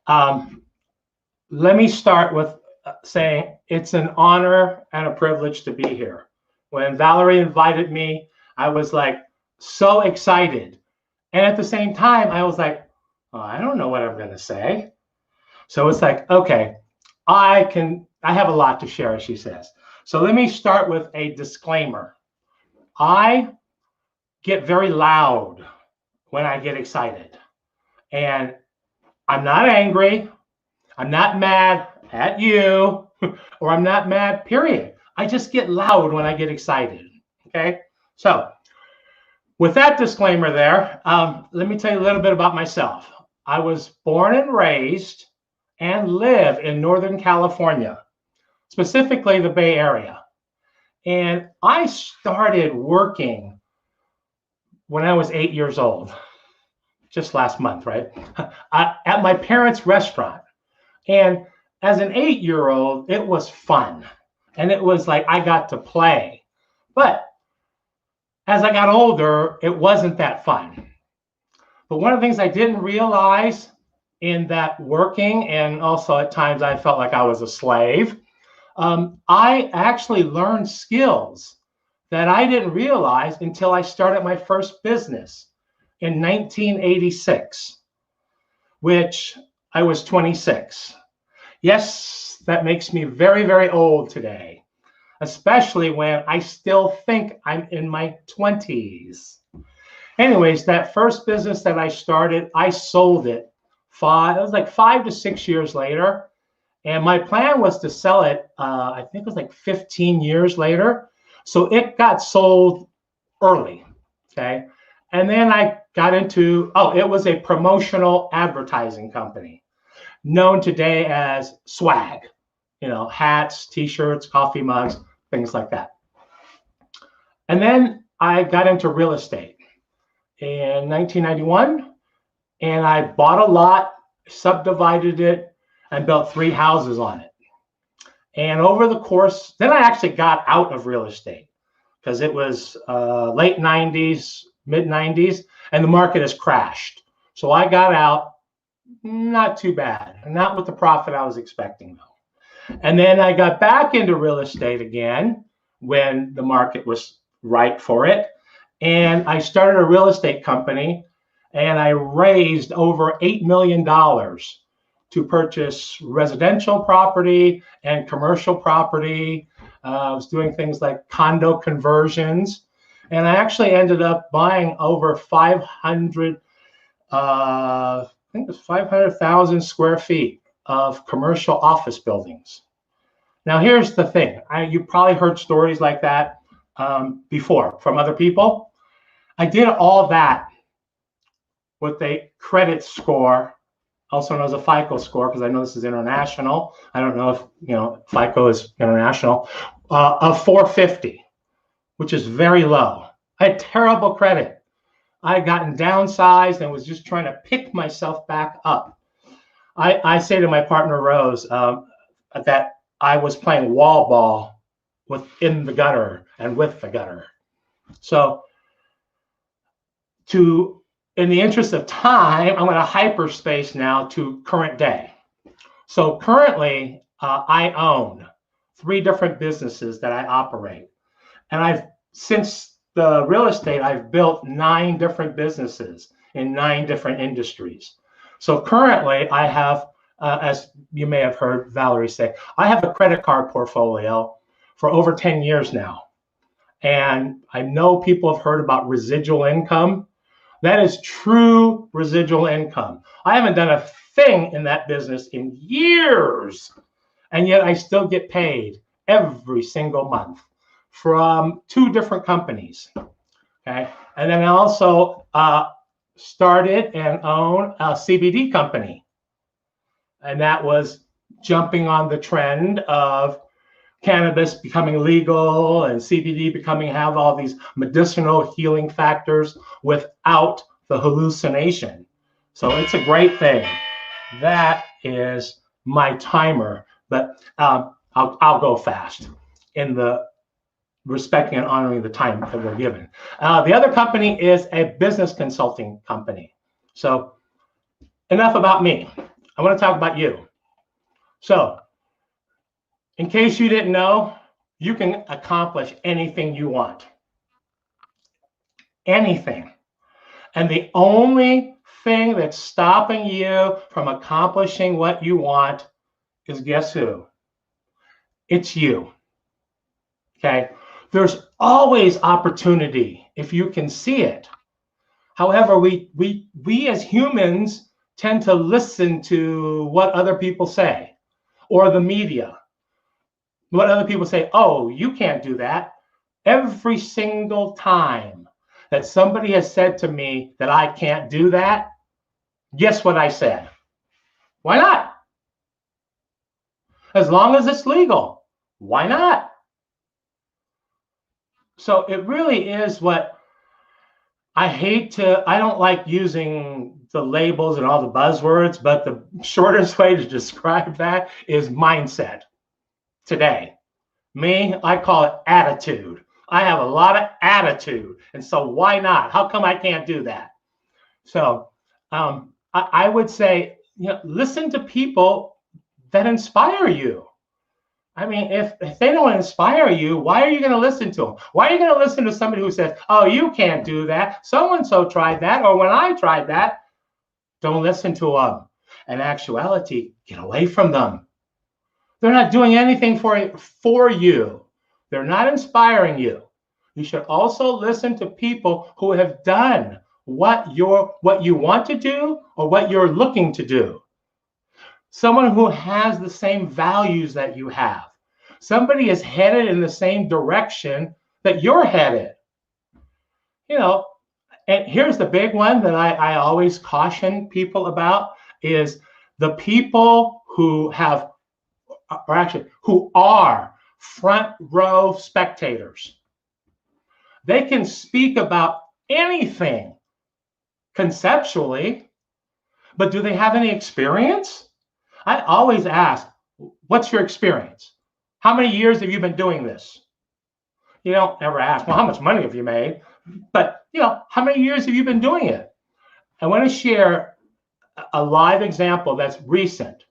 Let me start with saying it's an honor and a privilege to be here. When Valerie invited me, I was like so excited. And at the same time, I was like, oh, I don't know what I'm going to say. So it's like, okay, I have a lot to share, as she says. So let me start with a disclaimer. I get very loud when I get excited. And I'm not angry. I'm not mad at you, or I'm not mad, period. I just get loud when I get excited, okay? So with that disclaimer there, let me tell you a little bit about myself. I was born and raised and live in Northern California, specifically the Bay Area. And I started working when I was 8 years old, just last month, right? At my parents' restaurant. And as an 8-year-old, it was fun. And it was like I got to play. But as I got older, it wasn't that fun. But one of the things I didn't realize in that working, and also at times I felt like I was a slave, I actually learned skills that I didn't realize until I started my first business in 1986, which I was 26. Yes, that makes me very, very old today, especially when I still think I'm in my 20s. Anyways, that first business that I started, I sold it. It was like 5 to 6 years later. And my plan was to sell it, I think it was like 15 years later. So it got sold early, okay? And then I got into, it was a promotional advertising company known today as swag, hats, t-shirts, coffee mugs, things like that. And then I got into real estate in 1991, and I bought a lot, subdivided it, and built 3 houses on it. And over the course, then I actually got out of real estate because it was late 90s, mid 90s, and the market has crashed. So I got out, not too bad, not with the profit I was expecting though. And then I got back into real estate again when the market was right for it. And I started a real estate company, and I raised over $8 million to purchase residential property and commercial property. I was doing things like condo conversions. And I actually ended up buying over 500,000 square feet of commercial office buildings. Now, here's the thing. You probably heard stories like that before from other people. I did all that with a credit score, also known as a FICO score, because I know this is international. I don't know if FICO is international, of 450, which is very low. I had terrible credit. I had gotten downsized and was just trying to pick myself back up. I say to my partner Rose that I was playing wall ball within the gutter and with the gutter. So in the interest of time, I'm going to hyperspace now to current day. So currently, I own 3 different businesses that I operate. And since the real estate, I've built 9 different businesses in 9 different industries. So currently, I have, as you may have heard Valerie say, I have a credit card portfolio for over 10 years now. And I know people have heard about residual income. That is true residual income. I haven't done a thing in that business in years, and yet I still get paid every single month from 2 different companies. Okay, and then I also started and own a CBD company, and that was jumping on the trend of cannabis becoming legal and CBD have all these medicinal healing factors without the hallucination. So it's a great thing. That is my timer, but I'll go fast in the respecting and honoring the time that we're given. The other company is a business consulting company. So enough about me. I want to talk about you. So, in case you didn't know, you can accomplish anything you want. Anything. And the only thing that's stopping you from accomplishing what you want is, guess who? It's you. Okay? There's always opportunity if you can see it. However, we as humans tend to listen to what other people say, or the media. What other people say, oh, you can't do that. Every single time that somebody has said to me that I can't do that, guess what I said? Why not? As long as it's legal, why not? So it really is what I don't like using the labels and all the buzzwords, but the shortest way to describe that is mindset today. Me, I call it attitude. I have a lot of attitude. And so why not? How come I can't do that? So I would say, listen to people that inspire you. I mean, if they don't inspire you, why are you going to listen to them? Why are you going to listen to somebody who says, oh, you can't do that. So-and-so tried that. Or when I tried that, don't listen to them. In actuality, get away from them. They're not doing anything for you. They're not inspiring you. You should also listen to people who have done what you want to do or what you're looking to do. Someone who has the same values that you have. Somebody is headed in the same direction that you're headed. And here's the big one that I always caution people about is the people who are front row spectators. They can speak about anything conceptually, but do they have any experience? I always ask, what's your experience? How many years have you been doing this? You don't ever ask, well, how much money have you made? But, how many years have you been doing it? I want to share a live example that's recent.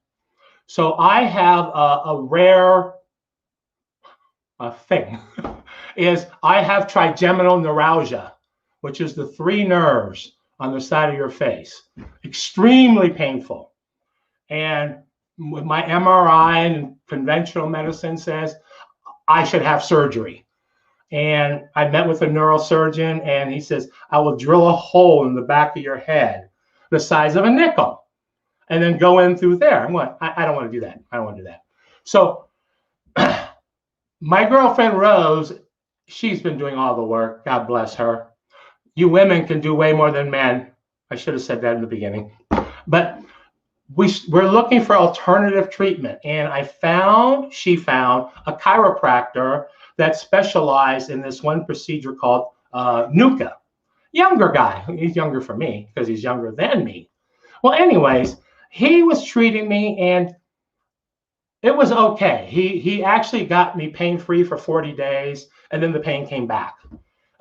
So I have a rare thing is I have trigeminal neuralgia, which is the 3 nerves on the side of your face. Extremely painful. And with my MRI and conventional medicine says I should have surgery. And I met with a neurosurgeon and he says, I will drill a hole in the back of your head the size of a nickel and then go in through there. I'm like, I don't want to do that. I don't want to do that. So my girlfriend Rose, she's been doing all the work. God bless her. You women can do way more than men. I should have said that in the beginning. But we're looking for alternative treatment. And she found a chiropractor that specialized in this one procedure called NUCA. Younger guy. He's younger for me because he's younger than me. Well, anyways, he was treating me and it was okay. He actually got me pain-free for 40 days and then the pain came back.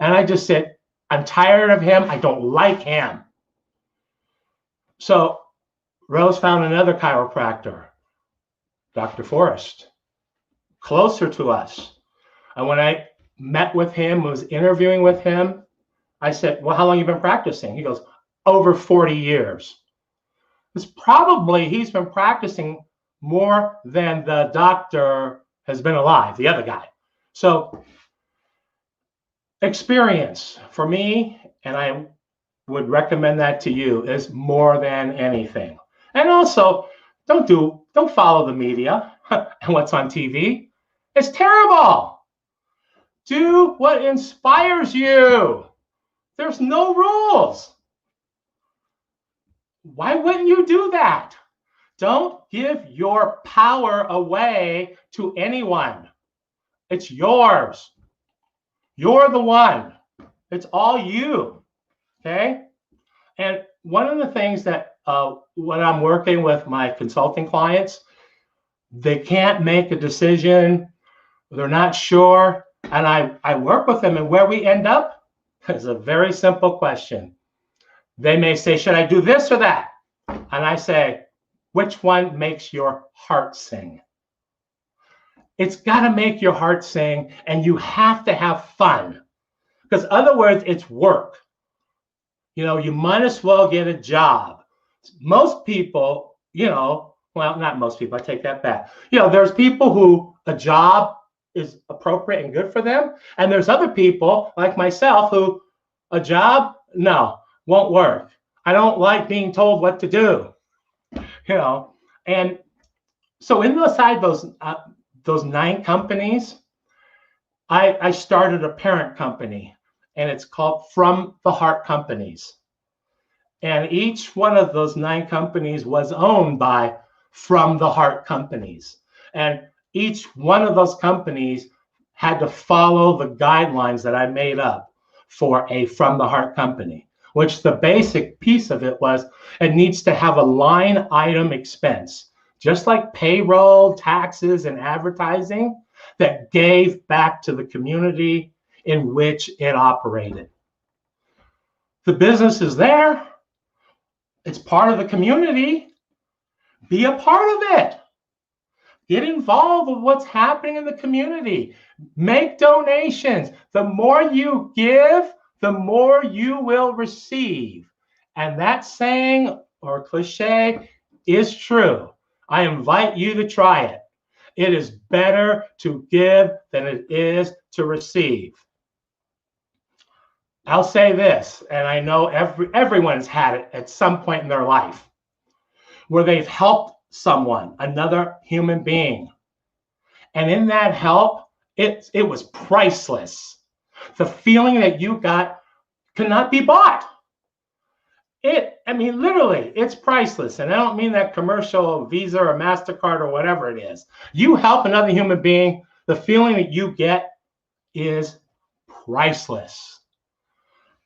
And I just said, I'm tired of him. I don't like him. So Rose found another chiropractor, Dr. Forrest, closer to us. And when I met with him, was interviewing with him, I said, well, how long have you been practicing? He goes, over 40 years. He's been practicing more than the doctor has been alive, the other guy. So experience for me, and I would recommend that to you, is more than anything. And also, don't follow the media and what's on TV. It's terrible. Do what inspires you. There's no rules. Why wouldn't you do that? Don't give your power away to anyone. It's yours. You're the one. It's all you. Okay? And one of the things that when I'm working with my consulting clients, they can't make a decision. They're not sure. And I work with them, and where we end up is a very simple question. They may say, should I do this or that? And I say, which one makes your heart sing? It's got to make your heart sing, and you have to have fun. Because other words, it's work. You might as well get a job. Most people, well, not most people, I take that back. There's people who a job is appropriate and good for them. And there's other people like myself who a job, no, won't work. I don't like being told what to do, And so inside those 9 companies, I started a parent company, and it's called From the Heart Companies. And each one of those 9 companies was owned by From the Heart Companies. And each one of those companies had to follow the guidelines that I made up for a From the Heart company, which the basic piece of it was it needs to have a line item expense, just like payroll, taxes, and advertising, that gave back to the community in which it operated. The business is there. It's part of the community. Be a part of it. Get involved with what's happening in the community. Make donations. The more you give, the more you will receive. And that saying or cliche is true. I invite you to try it. It is better to give than it is to receive. I'll say this, and I know everyone's had it at some point in their life, where they've helped someone, another human being. And in that help, it was priceless. The feeling that you got cannot be bought. Literally, it's priceless. And I don't mean that commercial Visa or MasterCard or whatever it is. You help another human being, the feeling that you get is priceless.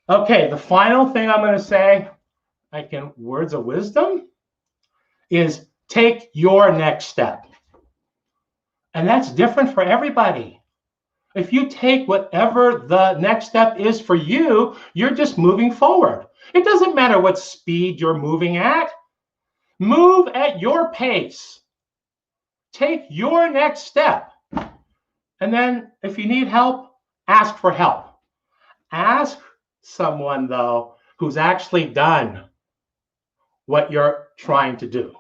Okay, the final thing I'm going to say, like in words of wisdom, is take your next step. And that's different for everybody. If you take whatever the next step is for you, you're just moving forward. It doesn't matter what speed you're moving at. Move at your pace. Take your next step. And then if you need help, ask for help. Ask someone, though, who's actually done what you're trying to do.